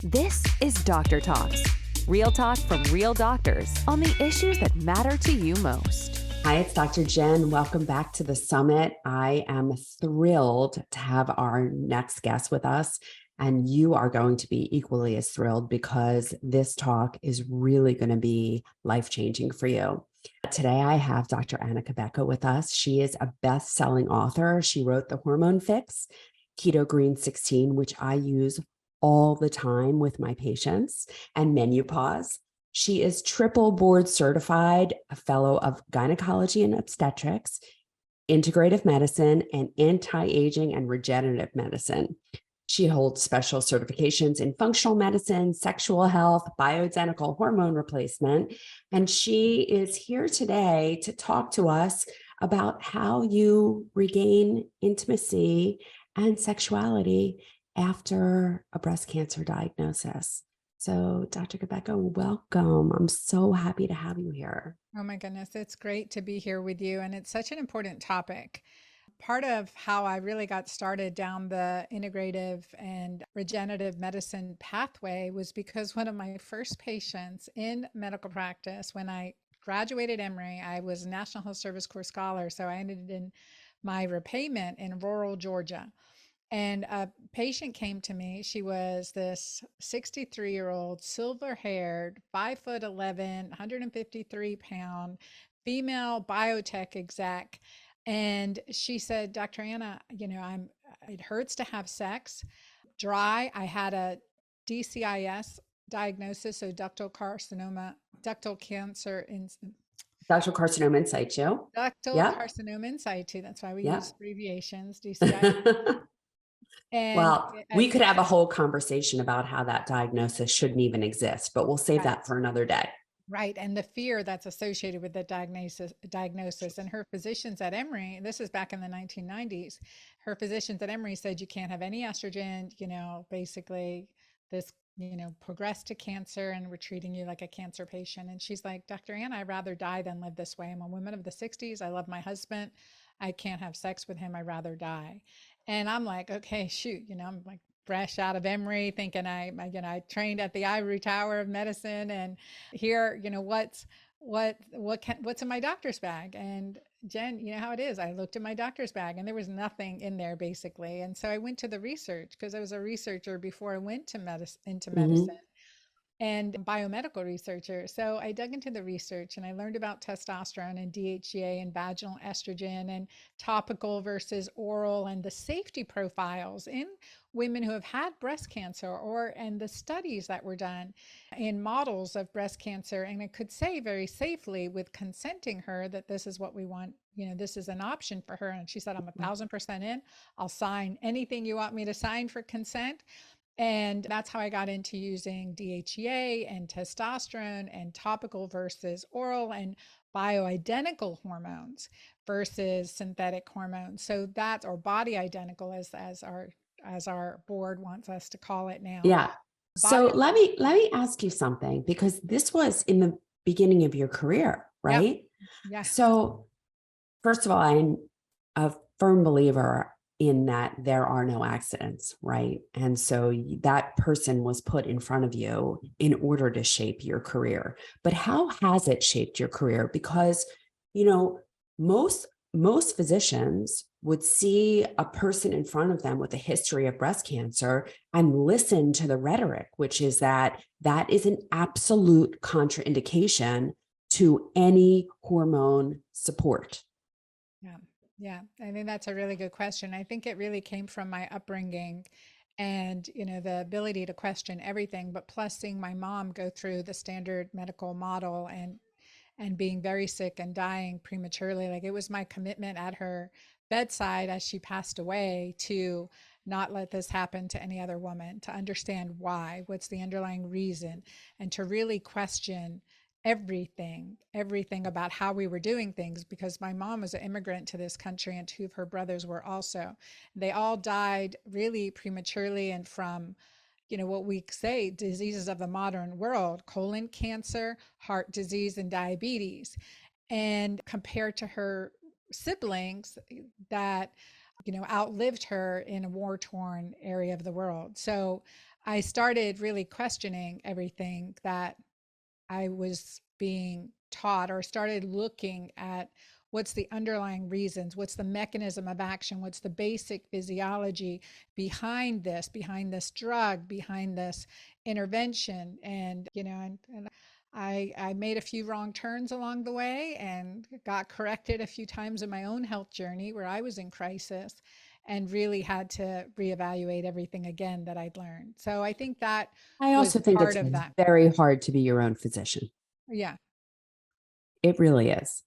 This is Doctor Talks, real talk from real doctors on the issues that matter to you most. Hi, it's Dr. Jen. Welcome back to the summit. I am thrilled to have our next guest with us, and you are going to be equally as thrilled because this talk is really going to be life-changing for you. Today, I have Dr. Anna Cabeca with us. She is a best-selling author. She wrote the Hormone Fix, Keto-Green 16, which I use all the time with my patients, and MenuPause. She is triple board certified, a fellow of gynecology and obstetrics, integrative medicine, and anti-aging and regenerative medicine. She holds special certifications in functional medicine, sexual health, bioidentical hormone replacement, and she is here today to talk to us about how you regain intimacy and sexuality after a breast cancer diagnosis. So, Dr. Cabeca, welcome. I'm so happy to have you here. Oh my goodness, it's great to be here with you. And it's such an important topic. Part of how I really got started down the integrative and regenerative medicine pathway was because one of my first patients in medical practice, when I graduated Emory, I was a National Health Service Corps scholar. So I ended in my repayment in rural Georgia. And a patient came to me. She was this 63-year-old, silver haired, 5'11", 153-pound female biotech exec. And she said, Dr. Anna, it hurts to have sex. Dry. I had a DCIS diagnosis, so ductal carcinoma, ductal cancer in Ductal carcinoma in situ. ductal Yeah. carcinoma in situ. That's why we Yeah. use abbreviations, DCIS. And Well, we could have a whole conversation about how that diagnosis shouldn't even exist, but we'll save that for another day. Right. And the fear that's associated with the diagnosis. And her physicians at Emory, this is back in the 1990s, her physicians at Emory said you can't have any estrogen, basically this, progressed to cancer and we're treating you like a cancer patient. And she's like, Dr. Ann, I'd rather die than live this way. I'm a woman of the 60s. I love my husband. I can't have sex with him. I'd rather die. And I'm like, okay, shoot, I'm like fresh out of Emory thinking I trained at the ivory tower of medicine, and here, what's in my doctor's bag? And Jen, you know how it is. I looked in my doctor's bag and there was nothing in there basically. And so I went to the research because I was a researcher before I went to into medicine and biomedical researcher. So I dug into the research and I learned about testosterone and DHEA and vaginal estrogen and topical versus oral and the safety profiles in women who have had breast cancer and the studies that were done in models of breast cancer. And it could say very safely with consenting her that this is what we want. This is an option for her. And she said, I'm 1,000% in. I'll sign anything you want me to sign for consent. And that's how I got into using DHEA and testosterone and topical versus oral and bioidentical hormones versus synthetic hormones. So that's, or body identical as our board wants us to call it now. Yeah. So let me ask you something, because this was in the beginning of your career, right? Yeah. So first of all, I'm a firm believer in that there are no accidents, right? And so that person was put in front of you in order to shape your career. But how has it shaped your career? Because, most physicians would see a person in front of them with a history of breast cancer and listen to the rhetoric, which is that is an absolute contraindication to any hormone support. Yeah. I think that's a really good question. I think it really came from my upbringing and, the ability to question everything, but plus seeing my mom go through the standard medical model and being very sick and dying prematurely. Like, it was my commitment at her bedside as she passed away to not let this happen to any other woman, to understand why, what's the underlying reason, and to really question everything about how we were doing things, because my mom was an immigrant to this country and two of her brothers were also. They all died really prematurely and from what we say diseases of the modern world: colon cancer, heart disease, and diabetes. And compared to her siblings that outlived her in a war-torn area of the world. So I started really questioning everything that I was being taught, or started looking at what's the underlying reasons, what's the mechanism of action, what's the basic physiology behind this drug, behind this intervention. And, and I made a few wrong turns along the way and got corrected a few times in my own health journey where I was in crisis and really had to reevaluate everything again that I'd learned. So I think that I was also think part it's of that. very hard to be your own physician. Yeah. It really is,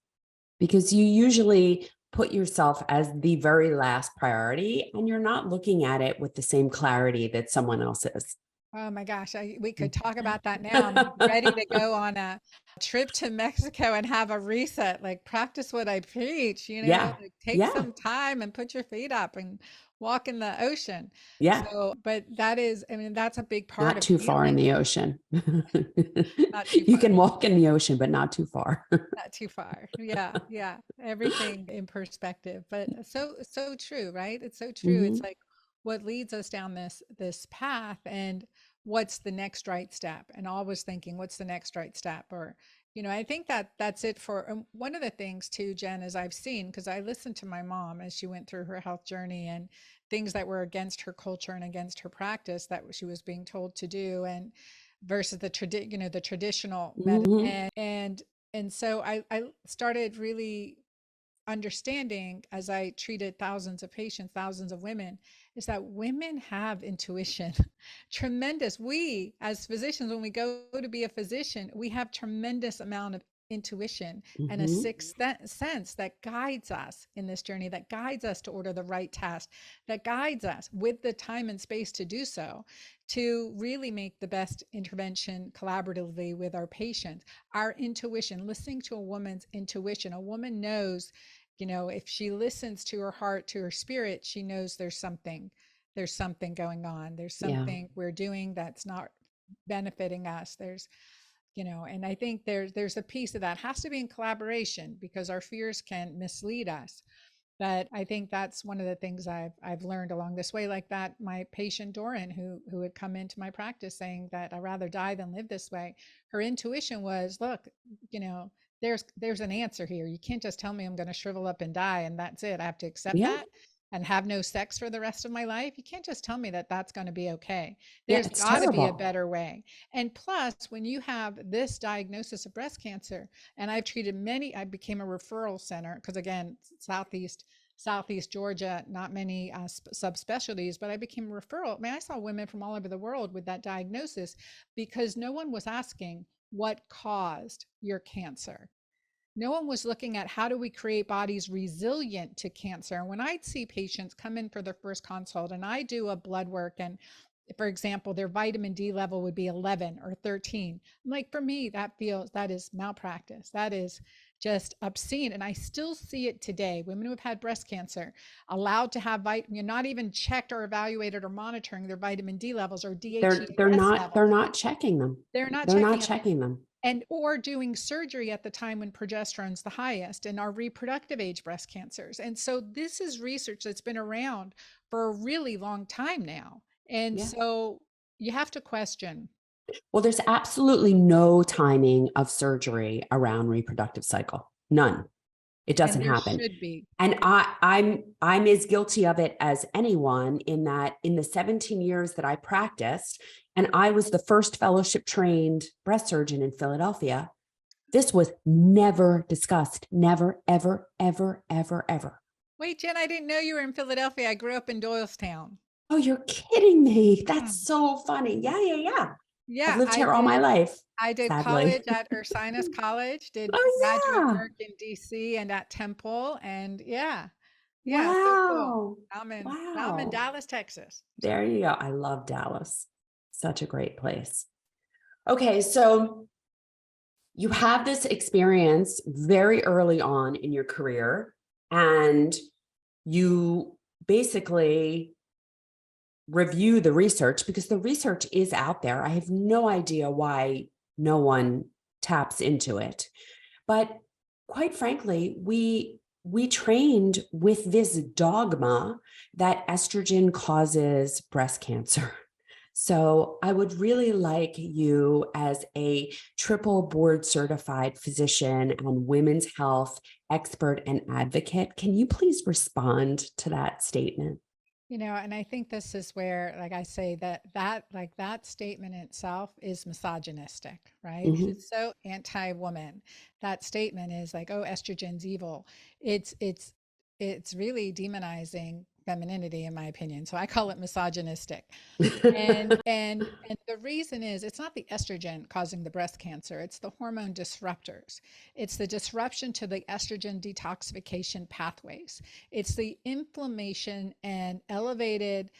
because you usually put yourself as the very last priority and you're not looking at it with the same clarity that someone else is. Oh my gosh, we could talk about that now. I'm like ready to go on a trip to Mexico and have a reset, like practice what I preach, Yeah. like take Yeah. some time and put your feet up and walk in the ocean. Yeah. So, but that is, I mean, that's a big part Not of too far in healing. the ocean. Not too You far. can walk in the ocean, but not too far. Not too far. Yeah, yeah. Everything in perspective. But so true, right? It's so true. It's Mhm. like what leads us down this path, and what's the next right step? And always thinking, what's the next right step? Or, I think that's it for one of the things too, Jen, is I've seen, because I listened to my mom as she went through her health journey, and things that were against her culture and against her practice that she was being told to do, and versus the traditional Mhm. and so I started really understanding, as I treated thousands of patients, thousands of women, is that women have intuition. Tremendous. We, as physicians, when we go to be a physician, we have tremendous amount of intuition and a Mhm. sixth sense that guides us in this journey, that guides us to order the right test, that guides us with the time and space to do so, to really make the best intervention collaboratively with our patients. Our intuition, listening to a woman's intuition, a woman knows, if she listens to her heart, to her spirit, she knows there's something going on. There's Yeah. something we're doing that's not benefiting us. And I think there's a piece of that has to be in collaboration, because our fears can mislead us. But I think that's one of the things I've learned along this way. Like that, my patient Doran, who had come into my practice saying that I'd rather die than live this way. Her intuition was, look, there's an answer here. You can't just tell me I'm going to shrivel up and die and that's it. I have to accept Yeah. that and have no sex for the rest of my life. You can't just tell me that that's going to be okay. Yeah. There's It's got to be a terrible. better way. And plus, when you have this diagnosis of breast cancer, and I've treated many, I became a referral center because, again, Southeast Georgia, not many subspecialties, but I became a referral. I mean, I saw women from all over the world with that diagnosis, because no one was asking what caused your cancer. No one was looking at how do we create bodies resilient to cancer. And when I'd see patients come in for their first consult and I do a blood work, and for example, their vitamin D level would be 11 or 13. I'm like, for me, that is malpractice. That is just obscene. And I still see it today. Women who have had breast cancer allowed to have not even checked or evaluated or monitoring their vitamin D levels or They're DHEAS they're levels. not checking them. They're not They're not checking them, checking them. and or doing surgery at the time when progesterone's the highest in our reproductive age breast cancers. And so this is research that's been around for a really long time now. And Yeah. so you have to question. Well, there's absolutely no timing of surgery around reproductive cycle. None. It And doesn't there happen. should be. And I'm as guilty of it as anyone, in that in the 17 years that I practiced, and I was the first fellowship trained breast surgeon in Philadelphia, this was never discussed. Never, ever, ever, ever, ever. Wait, Jen, I didn't know you were in Philadelphia. I grew up in Doylestown. Oh, you're kidding me. That's Hmm. so funny. Yeah, yeah, yeah. I've Yeah, lived here all my life, I did sadly. college at Ursinus College, did Oh, graduate yeah. work in DC and at Temple. And yeah, yeah, so cool. Wow. Now I'm in Wow. Dallas, Texas. So There you go. I love Dallas. Such a great place. Okay, so you have this experience very early on in your career, and you basically review the research, because the research is out there. I have no idea why no one taps into it. But quite frankly, we trained with this dogma that estrogen causes breast cancer. So I would really like you, as a triple board certified physician and women's health expert and advocate, can you please respond to that statement? And I think this is where, like I say, that statement itself is misogynistic, right? Mhm. It's so anti-woman. That statement is like, oh, estrogen's evil. It's really demonizing femininity, in my opinion. So I call it misogynistic. And the reason is it's not the estrogen causing the breast cancer, it's the hormone disruptors. It's the disruption to the estrogen detoxification pathways. It's the inflammation and elevated,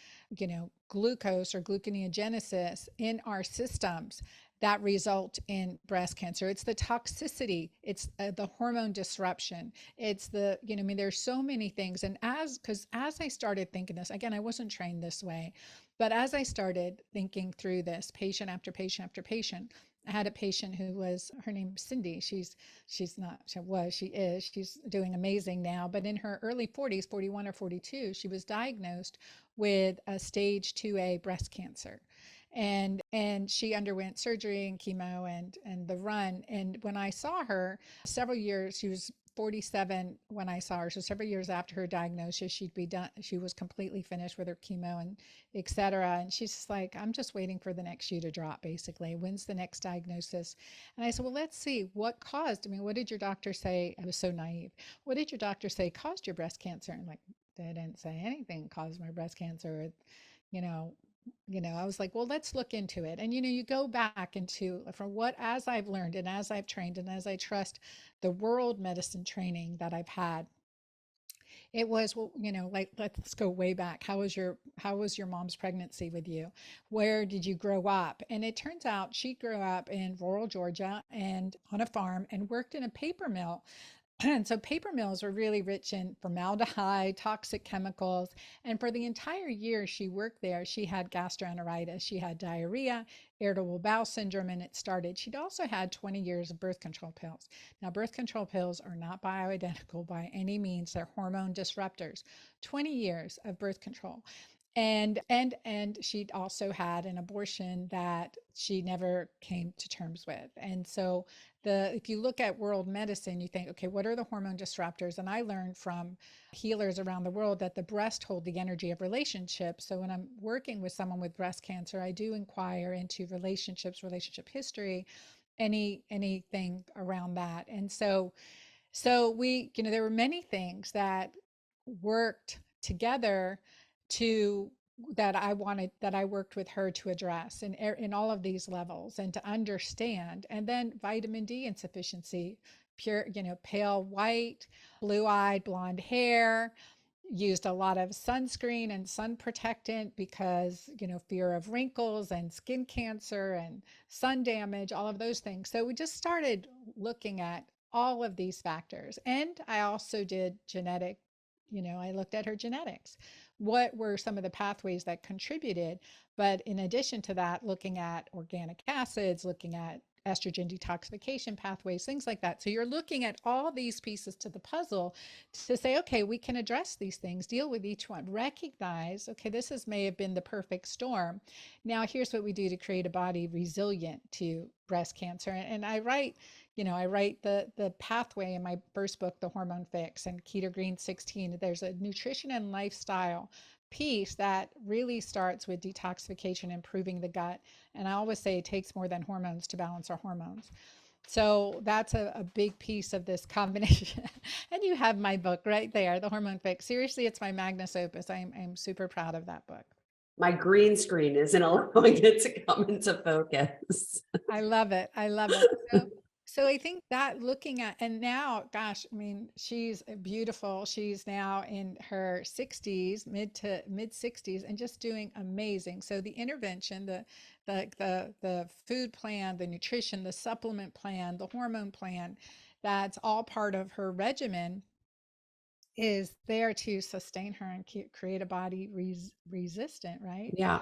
glucose or gluconeogenesis in our systems that result in breast cancer. It's the toxicity, it's the hormone disruption. It's there's so many things. And because as I started thinking this, again, I wasn't trained this way, but as I started thinking through this, patient after patient after patient, I had a patient who was, her name's Cindy. She's not, she is, she's doing amazing now. But in her early 40s, 41 or 42, she was diagnosed with a stage 2A breast cancer. And she underwent surgery and chemo and the run. And when I saw her several years, she was 47 when I saw her. So several years after her diagnosis, she'd be done. She was completely finished with her chemo and et cetera. And she's just like, I'm just waiting for the next shoe to drop, basically. When's the next diagnosis? And I said, well, let's see what caused. I mean, what did your doctor say? I was so naive. What did your doctor say caused your breast cancer? And like, they didn't say anything caused my breast cancer. You know, I was like, well, let's look into it. And, you go back into from what, as I've learned and as I've trained and as I trust the world medicine training that I've had, it was, well, like, let's go way back. How was your mom's pregnancy with you? Where did you grow up? And it turns out she grew up in rural Georgia and on a farm and worked in a paper mill. And so paper mills were really rich in formaldehyde, toxic chemicals. And for the entire year she worked there, she had gastroenteritis, she had diarrhea, irritable bowel syndrome, and it started. She'd also had 20 years of birth control pills. Now, birth control pills are not bioidentical by any means, they're hormone disruptors. 20 years of birth control. And she'd also had an abortion that she never came to terms with. And so if you look at world medicine, you think, okay, what are the hormone disruptors? And I learned from healers around the world that the breast hold the energy of relationships. So when I'm working with someone with breast cancer, I do inquire into relationships, relationship history, anything around that. And so we, there were many things that worked together to that I worked with her to address in all of these levels and to understand. And then vitamin D insufficiency, pure, pale white, blue-eyed, blonde hair, used a lot of sunscreen and sun protectant because, fear of wrinkles and skin cancer and sun damage, all of those things. So we just started looking at all of these factors. And I also did I looked at her genetics. What were some of the pathways that contributed? But in addition to that, looking at organic acids, looking at estrogen detoxification pathways, things like that. So you're looking at all these pieces to the puzzle to say, okay, we can address these things, deal with each one, recognize, okay, may have been the perfect storm. Now here's what we do to create a body resilient to breast cancer. And I write the pathway in my first book, The Hormone Fix and Keto-Green 16. There's a nutrition and lifestyle piece that really starts with detoxification, improving the gut. And I always say it takes more than hormones to balance our hormones. So that's a big piece of this combination. And you have my book right there, The Hormone Fix. Seriously, it's my magnus opus. I'm super proud of that book. My green screen isn't allowing it to come into focus. I love it. I love it. So I think that looking at, and now, gosh, I mean, she's beautiful. She's now in her 60s, mid 60s, and just doing amazing. So the intervention, the food plan, the nutrition, the supplement plan, the hormone plan, that's all part of her regimen, is there to sustain her and create a body resistant, right? Yeah.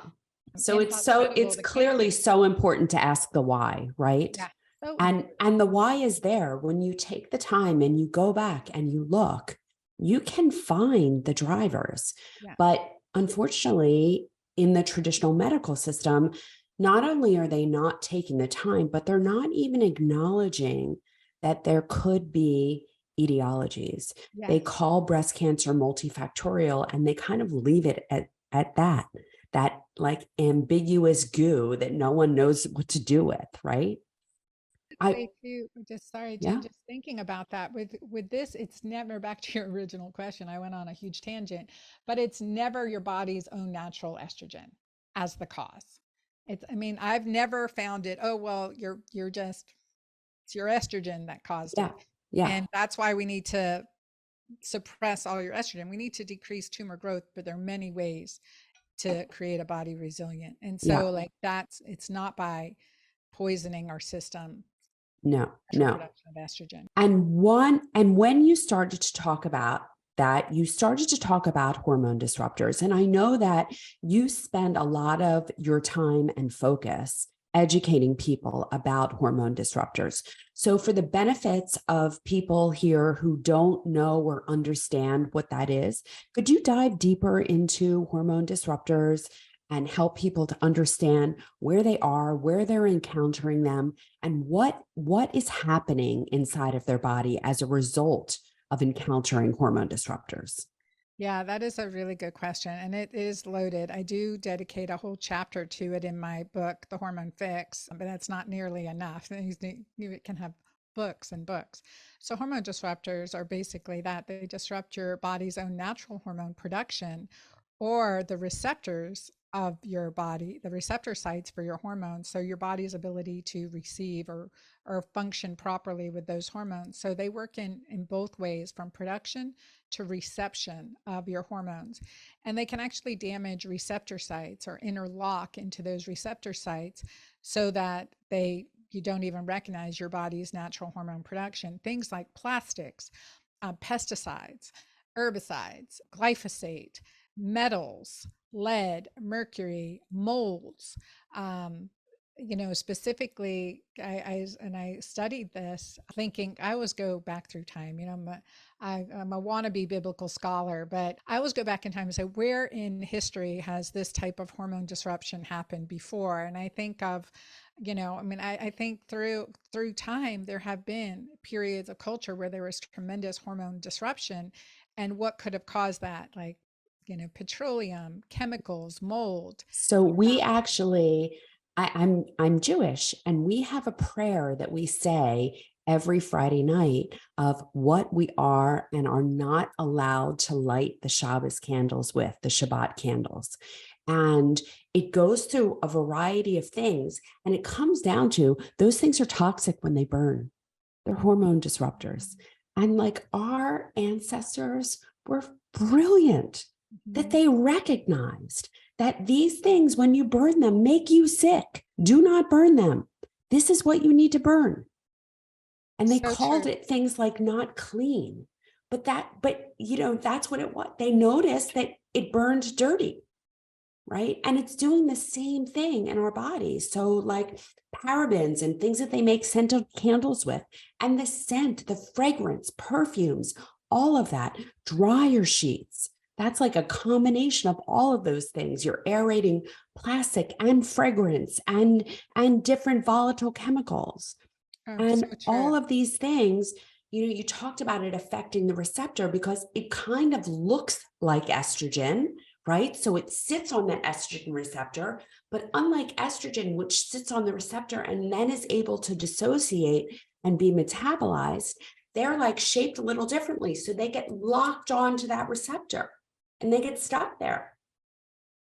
So Inhospitable it's to clearly cancer. so important to ask the why, right? Yeah. So And the why is there when you take the time and you go back and you look, you can find the drivers. yeah. But unfortunately, in the traditional medical system, not only are they not taking the time, but they're not even acknowledging that there could be etiologies. They Yes. call breast cancer multifactorial, and they kind of leave it at that like ambiguous goo that no one knows what to do with, right? I, Way too, just sorry, Jen, yeah, just thinking about that with this, it's never back to your original question. I went on a huge tangent, but it's never your body's own natural estrogen as the cause. It's, I mean, I've never found it, oh, well, you're just, it's your estrogen that caused yeah, it. yeah, And that's why we need to suppress all your estrogen. We need to decrease tumor growth, but there are many ways to create a body resilient. And yeah, so like that's, it's not by poisoning our system, no, natural no. production of estrogen. And when you started to talk about that, you started to talk about hormone disruptors. And I know that you spend a lot of your time and focus educating people about hormone disruptors. So for the benefits of people here who don't know or understand what that is, could you dive deeper into hormone disruptors and help people to understand where they are, where they're encountering them, and what is happening inside of their body as a result of encountering hormone disruptors? Yeah, that is a really good question. And it is loaded. I do dedicate a whole chapter to it in my book, The Hormone Fix, but that's not nearly enough. You can have books and books. So, hormone disruptors are basically that they disrupt your body's own natural hormone production or the receptors of your body, the receptor sites for your hormones. So, your body's ability to receive or function properly with those hormones. So, they work in both ways from production to reception of your hormones. And they can actually damage receptor sites or interlock into those receptor sites so that you don't even recognize your body's natural hormone production. Things like plastics, pesticides, herbicides, glyphosate, metals, lead, mercury, molds. Um, specifically, I studied this thinking I always go back through time. I'm a wannabe biblical scholar, but I always go back in time and say, where in history has this type of hormone disruption happened before? And I think of, I think through time there have been periods of culture where there was tremendous hormone disruption, and what could have caused that, like petroleum, chemicals, mold. So we actually, I'm Jewish, and we have a prayer that we say every Friday night of what we are and are not allowed to light the Shabbos candles with, the Shabbat candles. And it goes through a variety of things, and it comes down to those things are toxic when they burn. They're hormone disruptors. And like our ancestors were brilliant that they recognized that these things, when you burn them, make you sick. Do not burn them. This is what you need to burn. And they So called true. it things like not clean. But that's what it was. They noticed that it burned dirty, right? And it's doing the same thing in our bodies. So like parabens and things that they make scented candles with, and the scent, the fragrance, perfumes, all of that, dryer sheets. That's like a combination of all of those things. You're aerating plastic and fragrance and different volatile chemicals. Oh, so And true. all of these things, you talked about it affecting the receptor because it kind of looks like estrogen, right? So it sits on that estrogen receptor, but unlike estrogen, which sits on the receptor and then is able to dissociate and be metabolized, they're like shaped a little differently. So they get locked onto that receptor and they get stuck there.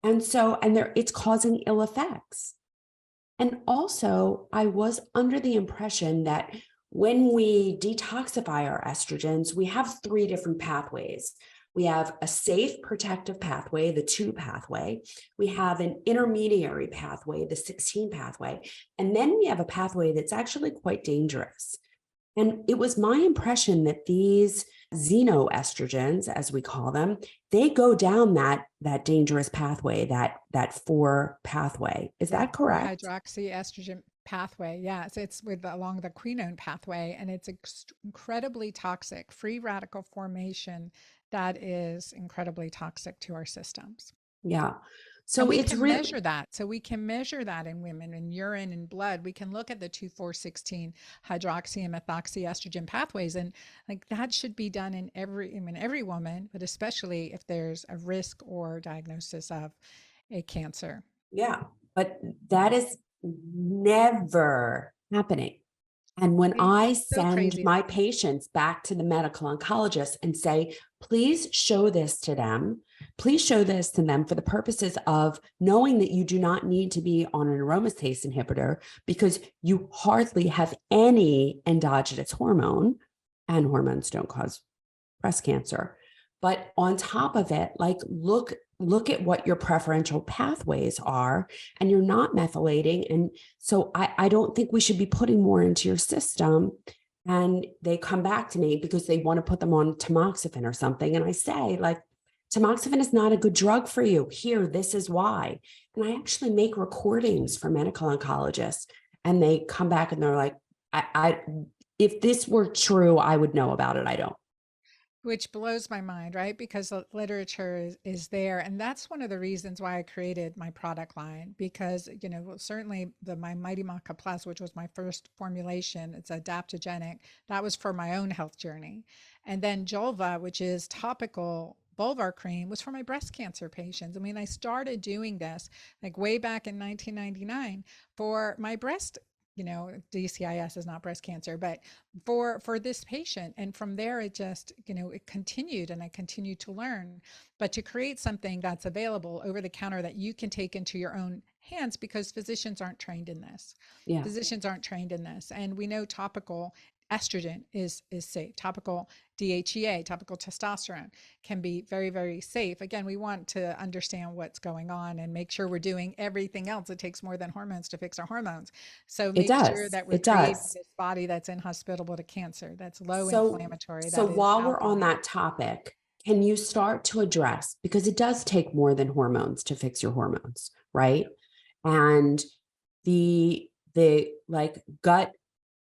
It's causing ill effects. And also, I was under the impression that when we detoxify our estrogens, we have three different pathways. We have a safe protective pathway, the 2 pathway. We have an intermediary pathway, the 16 pathway. And then we have a pathway that's actually quite dangerous. And it was my impression that these xenoestrogens, as we call them, they go down that dangerous pathway, that 4 pathway. Is Yeah, that or correct? hydroxyestrogen pathway. Yeah, so it's with along the quinone pathway, and it's incredibly toxic. Free radical formation that is incredibly toxic to our systems. Yeah. So And we it's can really, measure that. So we can measure that in women, in urine and blood. We can look at the 2,4,16 hydroxy and methoxy estrogen pathways. And like that should be done in every woman, but especially if there's a risk or diagnosis of a cancer. yeah, but that is never happening. And when I It's so send crazy. my patients back to the medical oncologist and say, please show this to them, please show this to them for the purposes of knowing that you do not need to be on an aromatase inhibitor because you hardly have any endogenous hormone, and hormones don't cause breast cancer. But on top of it, like look at what your preferential pathways are, and you're not methylating. And so I don't think we should be putting more into your system. And they come back to me because they want to put them on tamoxifen or something. And I say, like, tamoxifen is not a good drug for you. Here, this is why. And I actually make recordings for medical oncologists, and they come back and they're like, I if this were true, I would know about it. I don't. Which blows my mind, right? Because the literature is there. And that's one of the reasons why I created my product line. Because, certainly my MightyMaca Plus, which was my first formulation, it's adaptogenic, that was for my own health journey. And then Julva, which is topical vulvar cream, was for my breast cancer patients. I mean, I started doing this like way back in 1999 for my breast. DCIS is not breast cancer, but for this patient. And from there, it just, it continued, and I continued to learn. But to create something that's available over the counter that you can take into your own hands, because physicians aren't trained in this. Yeah. Physicians aren't trained in this. And we know topical estrogen is safe. Topical DHEA, topical testosterone can be very, very safe. Again, we want to understand what's going on and make sure we're doing everything else. It takes more than hormones to fix our hormones. So It make sure does. that we're It creating does. this body that's inhospitable to cancer, that's low So, inflammatory, so that is while we're on alkaline. that topic, can you start to address, because it does take more than hormones to fix your hormones, right? And the like gut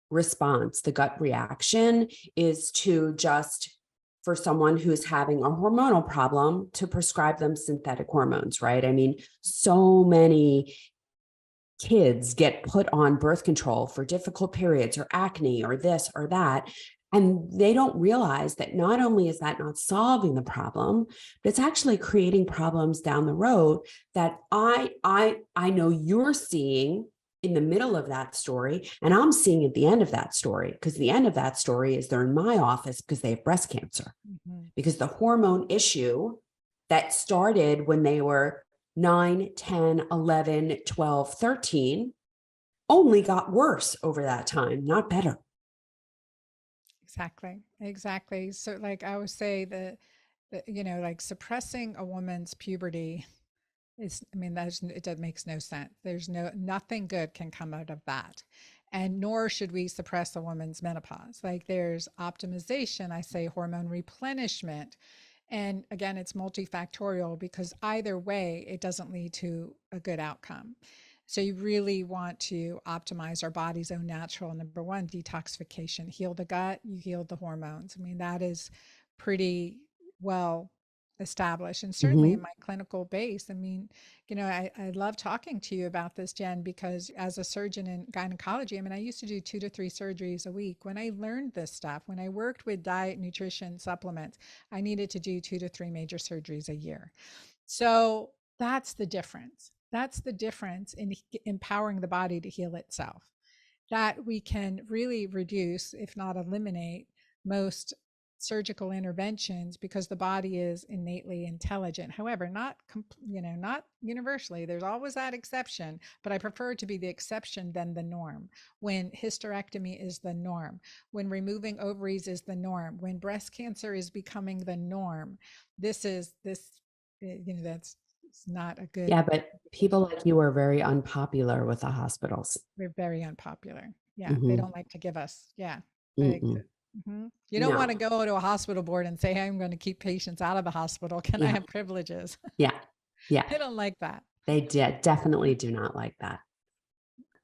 response, the gut reaction is to just, for someone who's having a hormonal problem, to prescribe them synthetic hormones, right? I mean, so many kids get put on birth control for difficult periods or acne or this or that. And they don't realize that not only is that not solving the problem, but it's actually creating problems down the road that I know you're seeing in the middle of that story, and I'm seeing at the end of that story, because the end of that story is they're in my office because they have breast cancer, because the hormone issue that started when they were 9, 10, 11, 12, 13 only got worse over that time, not better. Exactly. So like I would say that, like suppressing a woman's puberty is, I mean, that makes no sense. There's nothing good can come out of that. And nor should we suppress a woman's menopause. Like there's optimization, I say hormone replenishment. And again, it's multifactorial, because either way, it doesn't lead to a good outcome. So you really want to optimize our body's own natural, number one, detoxification. Heal the gut, you heal the hormones. I mean, that is pretty well established. And certainly in Mm-hmm. my clinical base, I mean, I love talking to you about this, Jen, because as a surgeon in gynecology, I mean, I used to do 2 to 3 surgeries a week. When I learned this stuff, when I worked with diet, nutrition, supplements, I needed to do 2 to 3 major surgeries a year. So that's the difference. That's the difference in empowering the body to heal itself. That we can really reduce, if not eliminate, most surgical interventions, because the body is innately intelligent. However, not universally. There's always that exception, but I prefer it to be the exception than the norm. When hysterectomy is the norm, when removing ovaries is the norm, when breast cancer is becoming the norm, that's, it's not a good. Yeah, but people like you are very unpopular with the hospitals. We're very unpopular. Yeah, they Mm-hmm. don't like to give us. Yeah, like, Mm-mm. you don't want to No. go to a hospital board and say, "Hey, I'm going to keep patients out of the hospital. Can I Yeah. have privileges?" Yeah. Yeah. They don't like that. They definitely do not like that.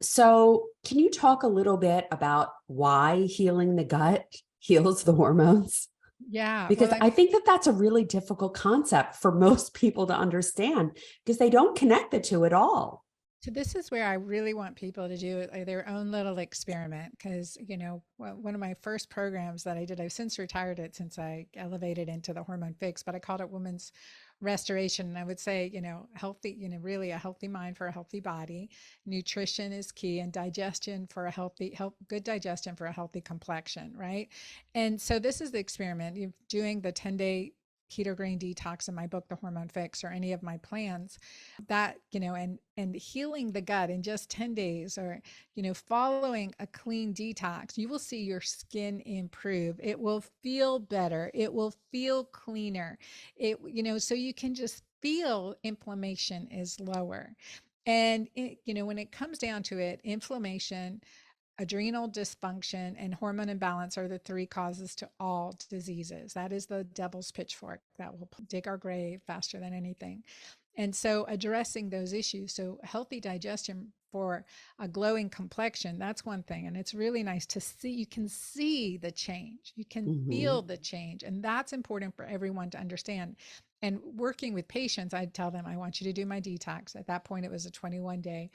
So, can you talk a little bit about why healing the gut heals the hormones? Yeah. Well, Because I think that that's a really difficult concept for most people to understand because they don't connect the two at all. so this is where I really want people to do their own little experiment because, one of my first programs that I did, I've since retired it since I elevated into the Hormone Fix, but I called it Women's Restoration. And I would say, healthy, really a healthy mind for a healthy body. Nutrition is key, and digestion for a good digestion for a healthy complexion, right? And so this is the experiment. You're doing the 10-day keto-green detox in my book, The Hormone Fix, or any of my plans that, and healing the gut in just 10 days, or, following a clean detox, you will see your skin improve. It will feel better. It will feel cleaner. So you can just feel inflammation is lower. And when it comes down to it, inflammation, adrenal dysfunction, and hormone imbalance are the three causes to all diseases. That is the devil's pitchfork that will dig our grave faster than anything. And so addressing those issues, so healthy digestion for a glowing complexion, that's one thing. And it's really nice to see, you can see the change, you can Mm-hmm. feel the change. And that's important for everyone to understand. And working with patients, I'd tell them, I want you to do my detox. At that point, it was a 21-day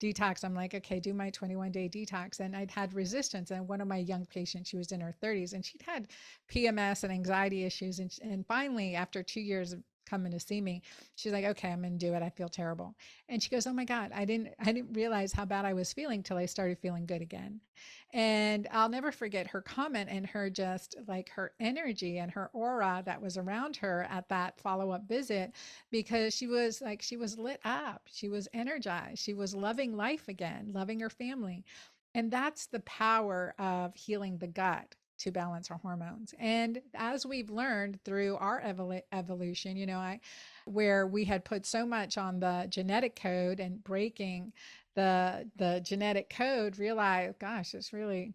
detox. I'm like, okay, do my 21-day detox. And I'd had resistance. And one of my young patients, she was in her 30s, and she'd had PMS and anxiety issues. And finally, after 2 years of coming to see me, she's like, okay, I'm going to do it. I feel terrible. And she goes, oh my God, I didn't realize how bad I was feeling till I started feeling good again. And I'll never forget her comment and her, just like, her energy and her aura that was around her at that follow-up visit, because she was lit up. She was energized. She was loving life again, loving her family. And that's the power of healing the gut to balance our hormones. And as we've learned through our evolution, where we had put so much on the genetic code, and breaking the genetic code, realize, gosh, it's really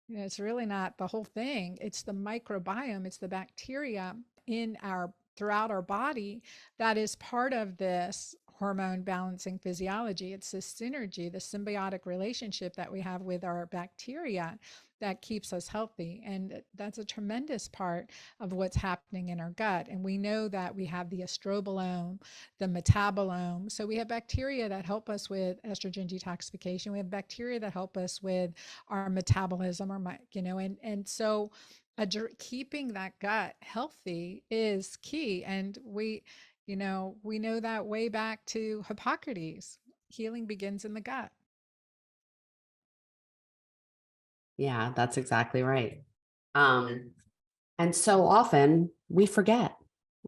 not the whole thing. It's the microbiome, it's the bacteria in our throughout our body that is part of this hormone balancing physiology. It's this synergy, the symbiotic relationship that we have with our bacteria that keeps us healthy. And that's a tremendous part of what's happening in our gut. And we know that we have the estrobolome, the metabolome. So we have bacteria that help us with estrogen detoxification. We have bacteria that help us with our metabolism, and so keeping that gut healthy is key. And we know that way back to Hippocrates. Healing begins in the gut. Yeah, that's exactly right. Um, and so often we forget,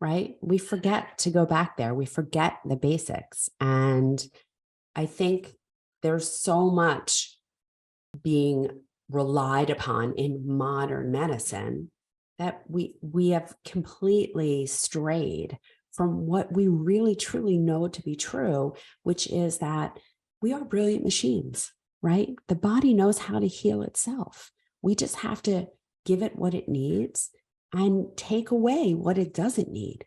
right? We forget to go back there. We forget the basics. And I think there's so much being relied upon in modern medicine that we have completely strayed from what we really truly know to be true, which is that we are brilliant machines, right? The body knows how to heal itself. We just have to give it what it needs and take away what it doesn't need.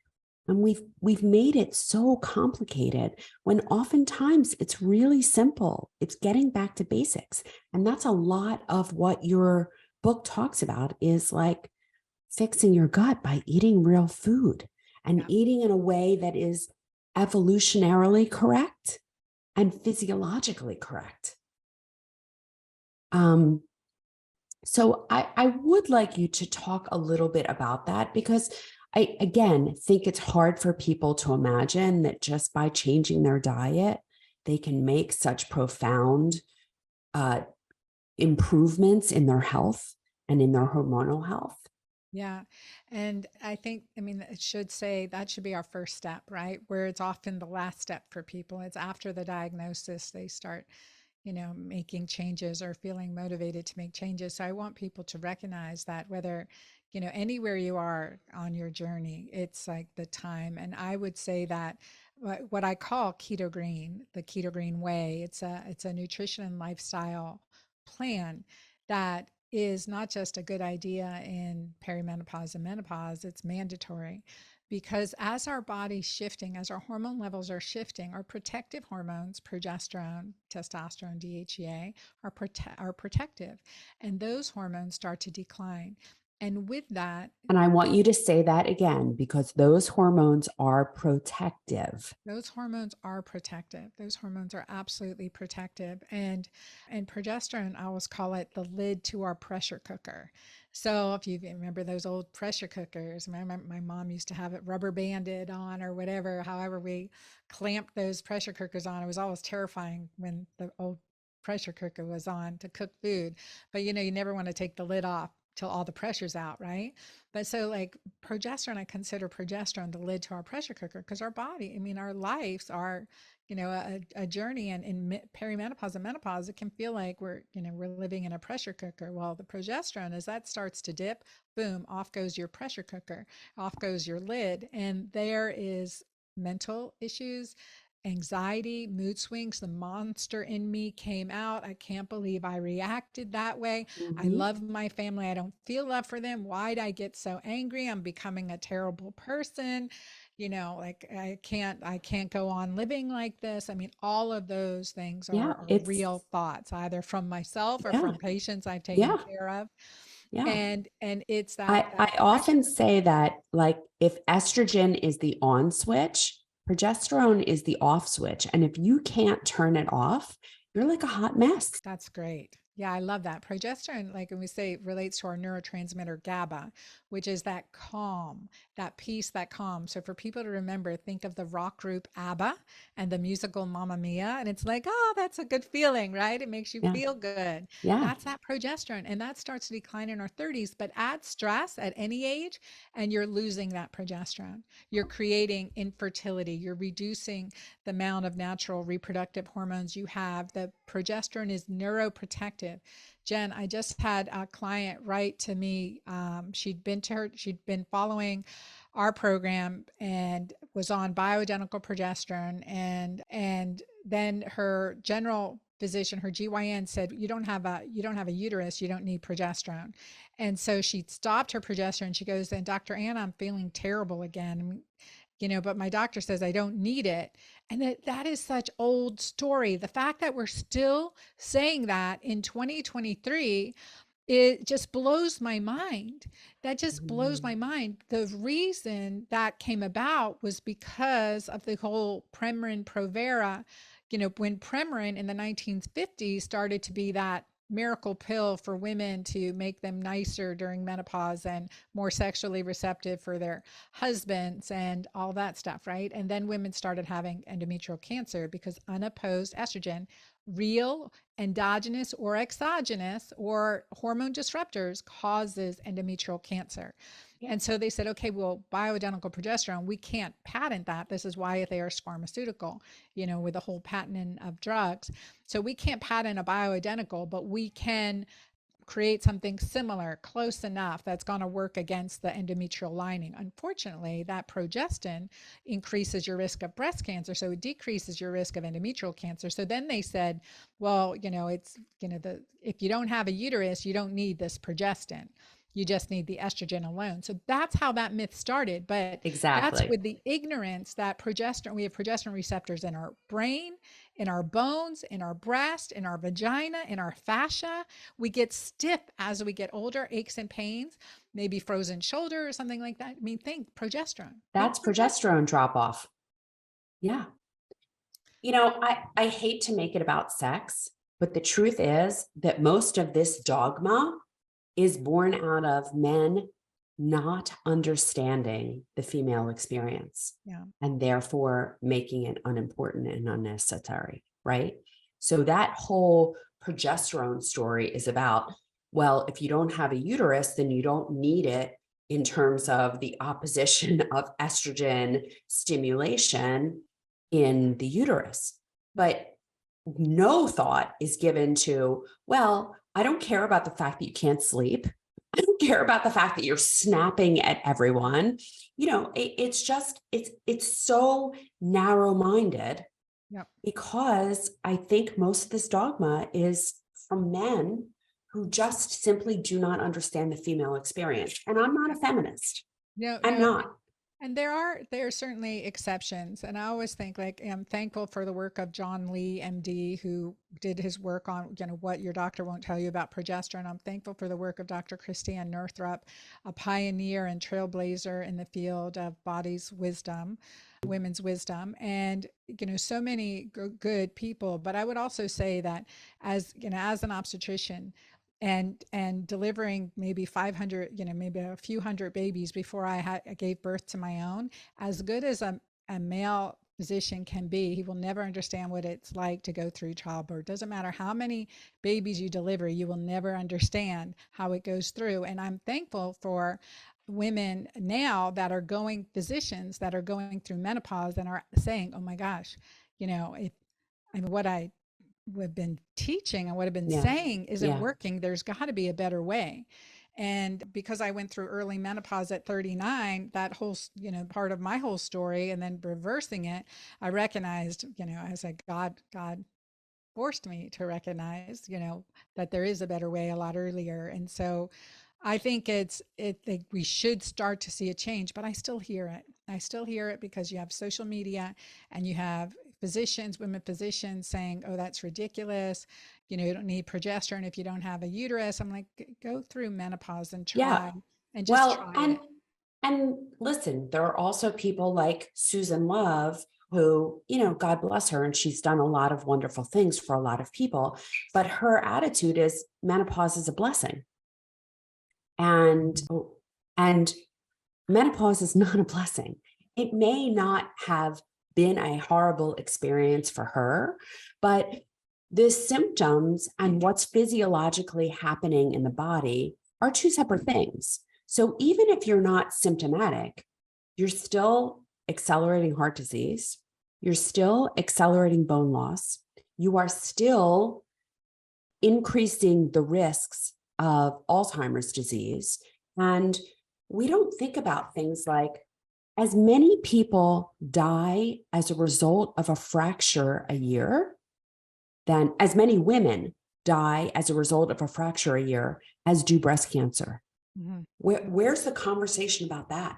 And we've made it so complicated when oftentimes it's really simple. It's getting back to basics. And that's a lot of what your book talks about, is like fixing your gut by eating real food and eating in a way that is evolutionarily correct and physiologically correct. So I would like you to talk a little bit about that, because I, again, think it's hard for people to imagine that just by changing their diet, they can make such profound improvements in their health and in their hormonal health. Yeah. And it should say that should be our first step, right? Where it's often the last step for people. It's after the diagnosis, they start, making changes or feeling motivated to make changes. So I want people to recognize that, whether, anywhere you are on your journey, it's like the time. And I would say that what I call keto green, the keto green way, it's a nutrition and lifestyle plan that is not just a good idea in perimenopause and menopause, it's mandatory. Because as our body's shifting, as our hormone levels are shifting, our protective hormones, progesterone, testosterone, DHEA, are protective. And those hormones start to decline. And with that, And I want you to say that again, because those hormones are protective. those hormones are protective. Those hormones are absolutely protective. And progesterone, I always call it the lid to our pressure cooker. So if you remember those old pressure cookers, my mom used to have it rubber banded on or whatever, however we clamped those pressure cookers on. It was always terrifying when the old pressure cooker was on to cook food. But you know, you never want to take the lid off till all the pressure's out, right? But so like progesterone, I consider progesterone the lid to our pressure cooker because our body, I mean, our lives are, you know, a journey. And in perimenopause and menopause, it can feel like we're living in a pressure cooker. Well, the progesterone, as that starts to dip, boom, off goes your pressure cooker, off goes your lid. And there is mental issues, anxiety, mood swings. The monster in me came out. I can't believe I reacted that way. I Mhm. love my family. I don't feel love for them. Why'd I get so angry? I'm becoming a terrible person. You know, like I can't go on living like this. I mean, all of those things Yeah, are it's, real thoughts, either from myself or yeah, from patients I've taken yeah, care of. yeah. And it's that I pressure. often say that, like, if estrogen is the on switch, progesterone is the off switch. And if you can't turn it off, you're like a hot mess. That's great. Yeah, I love that. Progesterone, like when we say, relates to our neurotransmitter GABA, which is that calm, that peace, that calm. So for people to remember, think of the rock group ABBA and the musical Mamma Mia. And it's like, oh, that's a good feeling, right? It makes you Yeah, feel good. yeah. That's that progesterone. And that starts to decline in our 30s. But add stress at any age, and you're losing that progesterone. You're creating infertility. You're reducing the amount of natural reproductive hormones you have. The progesterone is neuroprotective. Jen, I just had a client write to me. She'd been following our program and was on bioidentical progesterone, and then her general physician, her GYN, said, you don't have a uterus, you don't need progesterone. And so she stopped her progesterone. She goes, and Dr. Anna, I'm feeling terrible again, but my doctor says I don't need it. And that is such old story. The fact that we're still saying that in 2023, it just blows my mind. That just blows Mm. my mind. The reason that came about was because of the whole Premarin Provera. When Premarin in the 1950s started to be that miracle pill for women to make them nicer during menopause and more sexually receptive for their husbands and all that stuff, right? And then women started having endometrial cancer because unopposed estrogen, real endogenous or exogenous or hormone disruptors, causes endometrial cancer. Yeah. And so they said, okay, well, bioidentical progesterone, we can't patent that. This is why they are pharmaceutical, with the whole patenting of drugs. So we can't patent a bioidentical, but we can create something similar, close enough, that's going to work against the endometrial lining. Unfortunately, that progestin increases your risk of breast cancer, so it decreases your risk of endometrial cancer. So then they said, well, if you don't have a uterus, you don't need this progestin. You just need the estrogen alone. So that's how that myth started. But that's Exactly. with the ignorance that we have progesterone receptors in our brain, in our bones, in our breast, in our vagina, in our fascia. We get stiff as we get older, aches and pains, maybe frozen shoulder or something like that. I mean, think progesterone. Think That's progesterone. progesterone drop off. Yeah. I hate to make it about sex, but the truth is that most of this dogma is born out of men not understanding the female experience Yeah. and therefore making it unimportant and unnecessary, right? So that whole progesterone story is about, well, if you don't have a uterus, then you don't need it in terms of the opposition of estrogen stimulation in the uterus. But no thought is given to, well, I don't care about the fact that you can't sleep. I don't care about the fact that you're snapping at everyone. It's so narrow-minded Yep. because I think most of this dogma is from men who just simply do not understand the female experience. And I'm not a feminist. No, I'm no, not. And there are certainly exceptions. And I always think, like, I'm thankful for the work of John Lee, MD, who did his work on, what your doctor won't tell you about progesterone. I'm thankful for the work of Dr. Christiane Northrup, a pioneer and trailblazer in the field of body's wisdom, women's wisdom, and, so many good people. But I would also say that as an obstetrician, and delivering maybe 500, maybe a few hundred babies before I gave birth to my own, as good as a male physician can be, he will never understand what it's like to go through childbirth. Doesn't matter how many babies you deliver, you will never understand how it goes through. And I'm thankful for women now that are physicians that are going through menopause and are saying, oh my gosh, if what I have been teaching and what I've been Yeah. saying isn't Yeah. working, there's got to be a better way. And because I went through early menopause at 39, that whole, part of my whole story, and then reversing it, I recognized, as God forced me to recognize, that there is a better way a lot earlier. And so I think we should start to see a change, but I still hear it. I still hear it because you have social media and you have women physicians saying, oh, that's ridiculous. You don't need progesterone if you don't have a uterus. I'm like, go through menopause and Yeah. try and just Well, try it. and listen, there are also people like Susan Love who, God bless her, and she's done a lot of wonderful things for a lot of people, but her attitude is menopause is a blessing. And menopause is not a blessing. It may not have been a horrible experience for her, but the symptoms and what's physiologically happening in the body are two separate things. So even if you're not symptomatic, you're still accelerating heart disease, you're still accelerating bone loss, you are still increasing the risks of Alzheimer's disease. And we don't think about things like, as many people die as a result of a fracture a year, than as many women die as a result of a fracture a year as do breast cancer. Mm-hmm. Where's the conversation about that?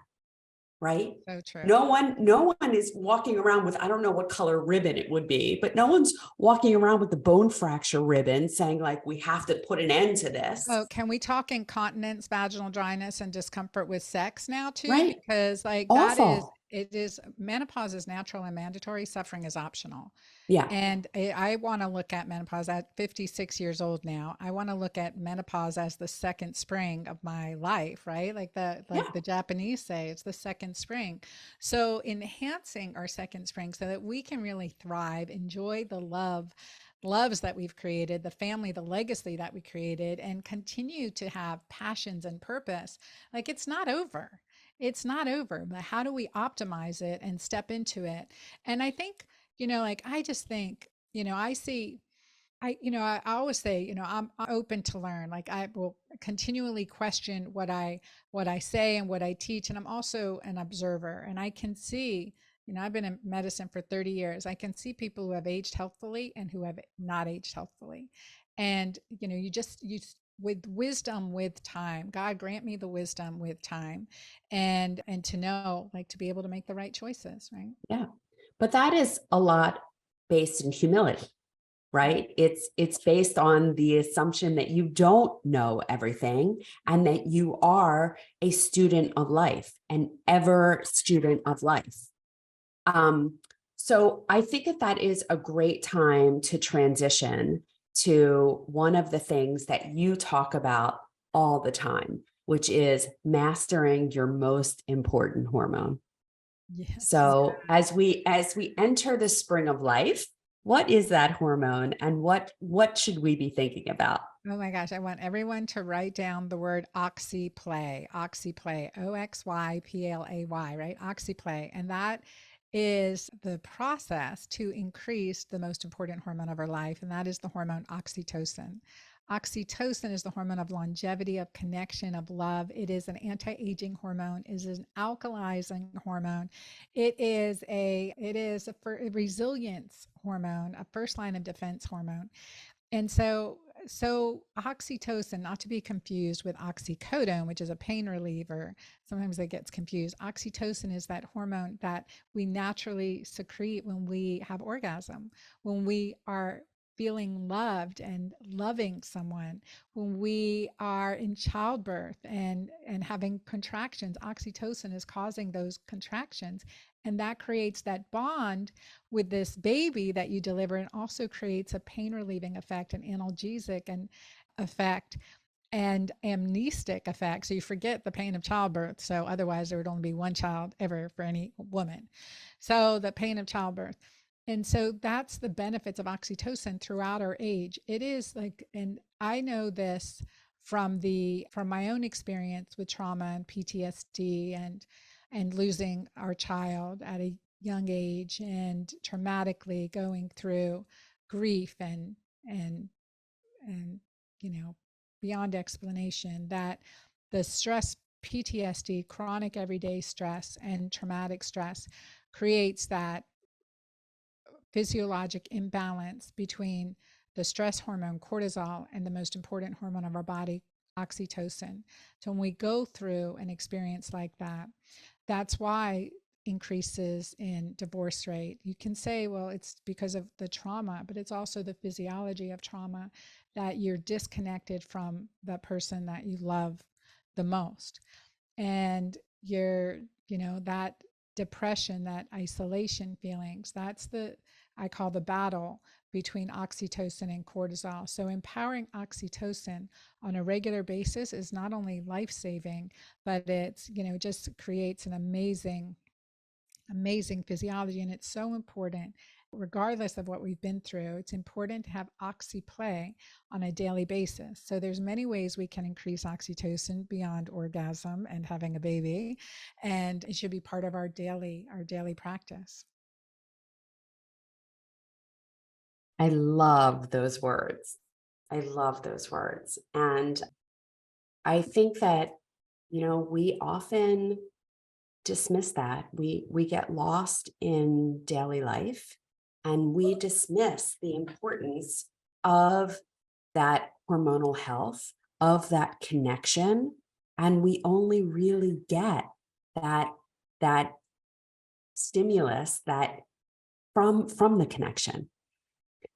Right? So true. No one is walking around with, I don't know what color ribbon it would be, but no one's walking around with the bone fracture ribbon saying, like, we have to put an end to this. Oh, can we talk incontinence, vaginal dryness, and discomfort with sex now too? Right. Because Awful. it is, menopause is natural and mandatory. Suffering is optional. Yeah. And I want to look at menopause at 56 years old now. I want to look at menopause as the second spring of my life, right? Like the Japanese say, it's the second spring. So enhancing our second spring so that we can really thrive, enjoy the loves that we've created, the family, the legacy that we created, and continue to have passions and purpose. Like, it's not over. It's not over, but how do we optimize it and step into it? And I think, like, I just think, I see, I always say, I'm open to learn. Like, I will continually question what I say and what I teach. And I'm also an observer, and I can see, I've been in medicine for 30 years. I can see people who have aged healthfully and who have not aged healthfully. And, you with wisdom, with time, God grant me the wisdom with time, and to know, like, to be able to make the right choices. Right. Yeah. But that is a lot based in humility, right? It's based on the assumption that you don't know everything and that you are a student of life, an ever student of life. So I think that is a great time to transition to one of the things that you talk about all the time, which is mastering your most important hormone. Yes. So as we enter the spring of life, what is that hormone, and what should we be thinking about? Oh my gosh, I want everyone to write down the word oxyplay, oxyplay, OXYPLAY, right? Oxyplay. And that is the process to increase the most important hormone of our life, and that is the hormone oxytocin. Oxytocin is the hormone of longevity, of connection, of love. It is an anti-aging hormone. It is an alkalizing hormone. It is a resilience hormone, a first line of defense hormone. And so So oxytocin, not to be confused with oxycodone, which is a pain reliever. Sometimes it gets confused. Oxytocin is that hormone that we naturally secrete when we have orgasm, when we are feeling loved and loving someone, when we are in childbirth and having contractions. Oxytocin is causing those contractions, and that creates that bond with this baby that you deliver, and also creates a pain relieving effect, an analgesic and effect, and amnestic effect. So you forget the pain of childbirth. So otherwise there would only be one child ever for any woman. So the pain of childbirth. And so that's the benefits of oxytocin throughout our age. It is like, and I know this from my own experience with trauma and PTSD and losing our child at a young age and traumatically going through grief and you know beyond explanation, that the stress, PTSD, chronic everyday stress and traumatic stress, creates that physiologic imbalance between the stress hormone cortisol and the most important hormone of our body, oxytocin. So when we go through an experience like that, that's why increases in divorce rate. You can say, well, it's because of the trauma, but it's also the physiology of trauma, that you're disconnected from the person that you love the most. And that depression, that isolation feelings, that's the, I call the battle between oxytocin and cortisol. So empowering oxytocin on a regular basis is not only life-saving, but it's, just creates an amazing physiology. And it's so important, regardless of what we've been through, it's important to have oxy play on a daily basis. So there's many ways we can increase oxytocin beyond orgasm and having a baby, and it should be part of our daily practice. I love those words. I love those words. And I think that, we often dismiss that. We get lost in daily life and we dismiss the importance of that hormonal health, of that connection. And we only really get that stimulus that from the connection.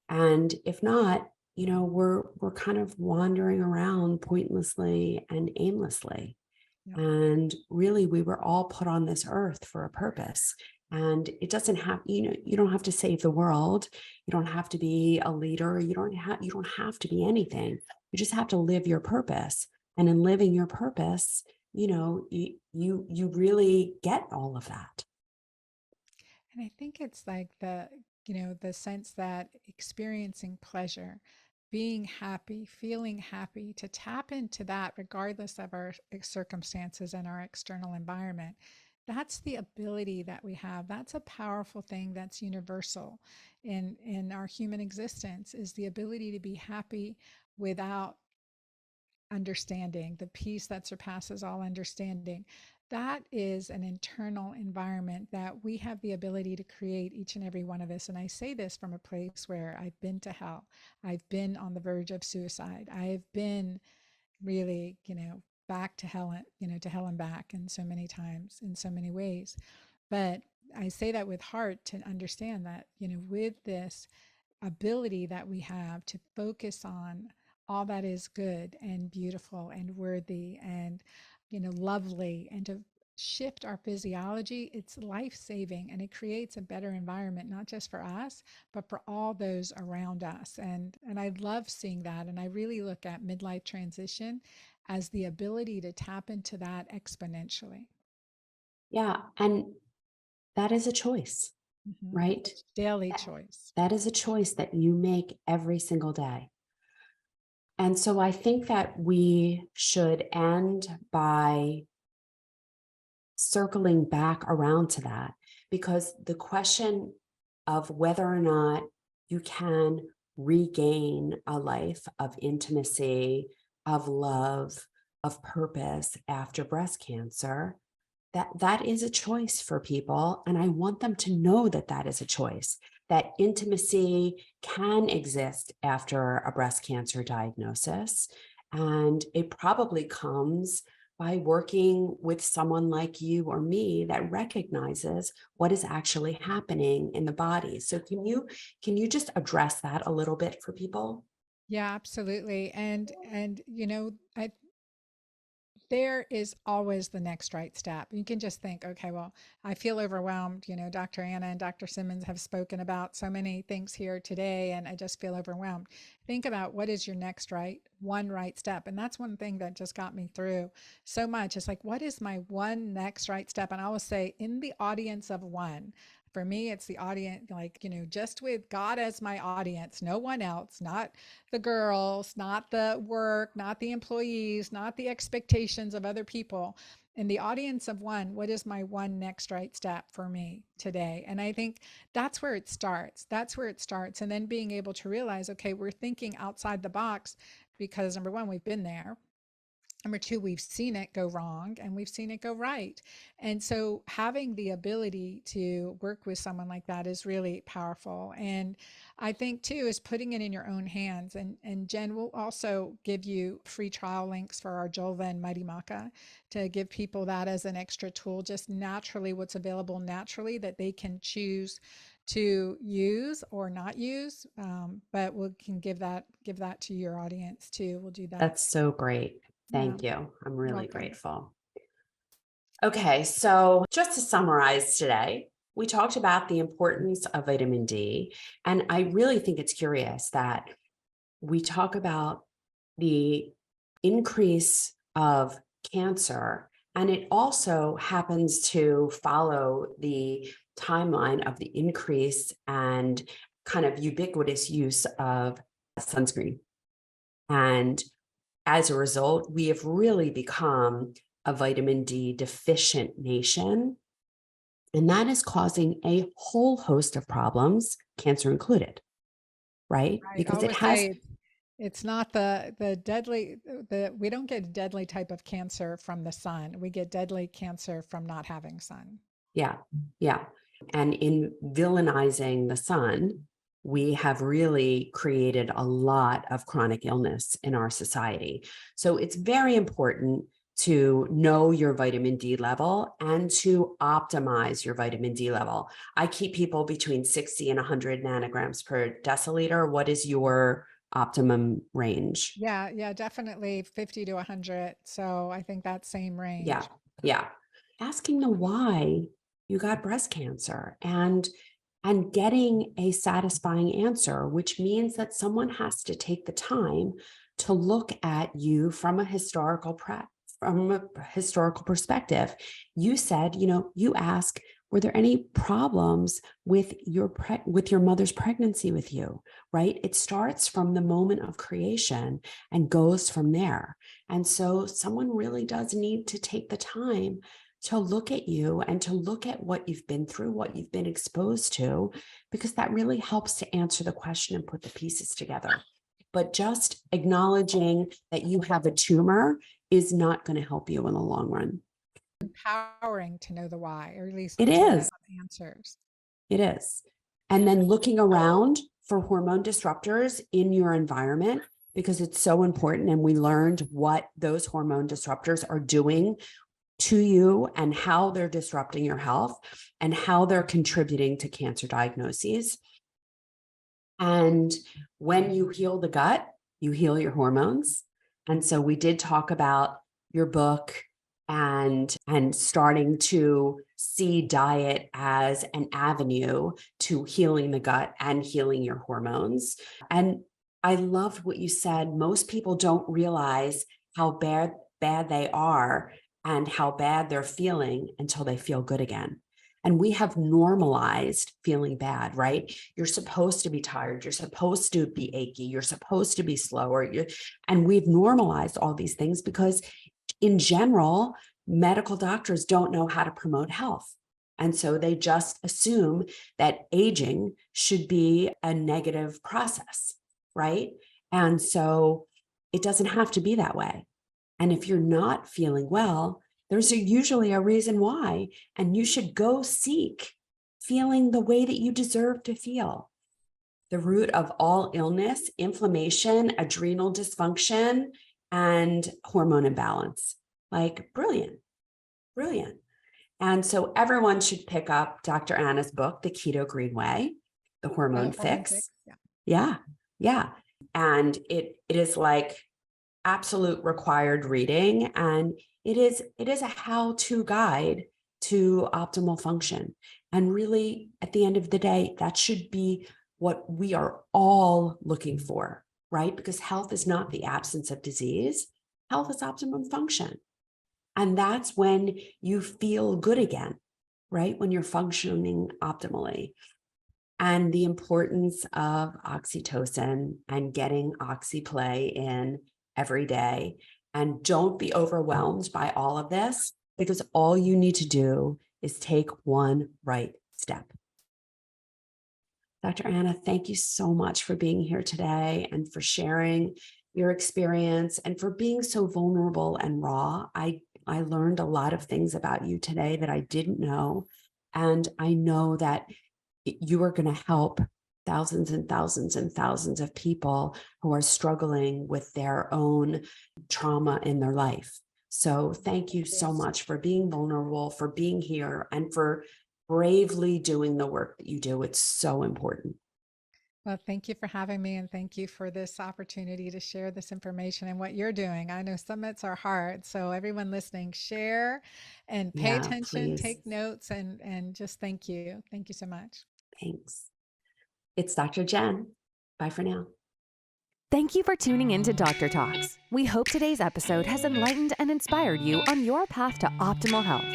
And if not, we're kind of wandering around pointlessly and aimlessly. Yeah. And really, we were all put on this earth for a purpose. And it doesn't have, you don't have to save the world. You don't have to be a leader. You don't have to be anything. You just have to live your purpose. And in living your purpose, you really get all of that. And I think it's like the sense that experiencing pleasure, being happy, feeling happy, to tap into that regardless of our circumstances and our external environment. That's the ability that we have. That's a powerful thing that's universal in our human existence, is the ability to be happy without understanding, the peace that surpasses all understanding. That is an internal environment that we have the ability to create, each and every one of us. And I say this from a place where I've been to hell. I've been on the verge of suicide. I've been really, back to hell, to hell and back, in so many times, in so many ways. But I say that with heart, to understand that, with this ability that we have to focus on all that is good and beautiful and worthy and lovely, and to shift our physiology, it's life-saving, and it creates a better environment, not just for us, but for all those around us. And I love seeing that. And I really look at midlife transition as the ability to tap into that exponentially. Yeah. And that is a choice, right? It's daily choice. That is a choice that you make every single day. And so I think that we should end by circling back around to that, because the question of whether or not you can regain a life of intimacy, of love, of purpose after breast cancer, that is a choice for people. And I want them to know that that is a choice. that intimacy can exist after a breast cancer diagnosis. And it probably comes by working with someone like you or me that recognizes what is actually happening in the body. So can you just address that a little bit for people? Yeah, absolutely. And there is always the next right step. You can just think, okay, well, I feel overwhelmed. Dr. Anna and Dr. Simmons have spoken about so many things here today, and I just feel overwhelmed. Think about what is your next one right step. And that's one thing that just got me through so much. It's like, what is my one next right step? And I will say, in the audience of one, for me, it's the audience, like, just with God as my audience, no one else, not the girls, not the work, not the employees, not the expectations of other people. In the audience of one, what is my one next right step for me today? And I think that's where it starts. That's where it starts. And then being able to realize, okay, we're thinking outside the box because number one, we've been there. Number two, we've seen it go wrong and we've seen it go right. And so having the ability to work with someone like that is really powerful. And I think too, is putting it in your own hands. And Jen will also give you free trial links for our Julva and MightyMaca to give people that as an extra tool, just naturally what's available naturally that they can choose to use or not use. But we can give that to your audience too. We'll do that. That's so great. Yeah. Thank you. I'm really Welcome. grateful. Okay, so just to summarize today, we talked about the importance of vitamin D. And I really think it's curious that we talk about the increase of cancer, and it also happens to follow the timeline of the increase and kind of ubiquitous use of sunscreen. And as a result, we have really become a vitamin D deficient nation. And that is causing a whole host of problems, cancer included, right? Because it has, it's not the deadly, we don't get deadly type of cancer from the sun. We get deadly cancer from not having sun. yeah. And in villainizing the sun, we have really created a lot of chronic illness in our society. So it's very important to know your vitamin D level and to optimize your vitamin D level. I keep people between 60 and 100 nanograms per deciliter. What is your optimum range? Yeah, definitely 50 to 100. So I think that same range. Yeah. Asking the why you got breast cancer and getting a satisfying answer, which means that someone has to take the time to look at you from a historical perspective. You said, you ask, were there any problems with your mother's pregnancy with you, right? It starts from the moment of creation and goes from there. And so someone really does need to take the time to look at you and to look at what you've been through, what you've been exposed to, because that really helps to answer the question and put the pieces together. But just acknowledging that you have a tumor is not going to help you in the long run. Empowering to know the why, or at least it is answers. It is. And then looking around for hormone disruptors in your environment, because it's so important. And we learned what those hormone disruptors are doing to you and how they're disrupting your health and how they're contributing to cancer diagnoses. And when you heal the gut, you heal your hormones. And so we did talk about your book and starting to see diet as an avenue to healing the gut and healing your hormones. And I loved what you said. Most people don't realize how bad they are and how bad they're feeling until they feel good again. And we have normalized feeling bad, right? You're supposed to be tired. You're supposed to be achy. You're supposed to be slower. And we've normalized all these things because in general, medical doctors don't know how to promote health. And so they just assume that aging should be a negative process, right? And so it doesn't have to be that way. And if you're not feeling well, there's usually a reason why, and you should go seek feeling the way that you deserve to feel. The root of all illness, inflammation, adrenal dysfunction, and hormone imbalance. Like, brilliant, brilliant. And so everyone should pick up Dr. Anna's book, The Keto-Green Way, The Hormone Fix. Yeah. And it is like absolute required reading. And it is a how-to guide to optimal function. And really, at the end of the day, that should be what we are all looking for, right? Because health is not the absence of disease. Health is optimum function. And that's when you feel good again, right? When you're functioning optimally. And the importance of oxytocin and getting oxyplay in every day. And don't be overwhelmed by all of this, because all you need to do is take one right step. Dr. Anna, thank you so much for being here today and for sharing your experience and for being so vulnerable and raw. I learned a lot of things about you today that I didn't know. And I know that you are going to help thousands and thousands and thousands of people who are struggling with their own trauma in their life. So thank you so much for being vulnerable, for being here, and for bravely doing the work that you do. It's so important. Well, thank you for having me, and thank you for this opportunity to share this information and what you're doing. I know summits are hard, so everyone listening, share and pay attention, please. take notes, and just thank you. Thank you so much. Thanks. It's Dr. Jen. Bye for now. Thank you for tuning in to Doctor Talks. We hope today's episode has enlightened and inspired you on your path to optimal health.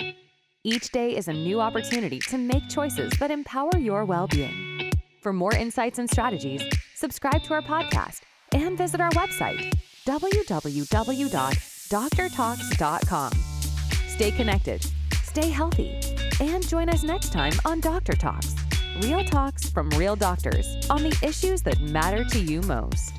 Each day is a new opportunity to make choices that empower your well-being. For more insights and strategies, subscribe to our podcast and visit our website, www.drtalks.com. Stay connected, stay healthy, and join us next time on Doctor Talks, real talks from real doctors on the issues that matter to you most.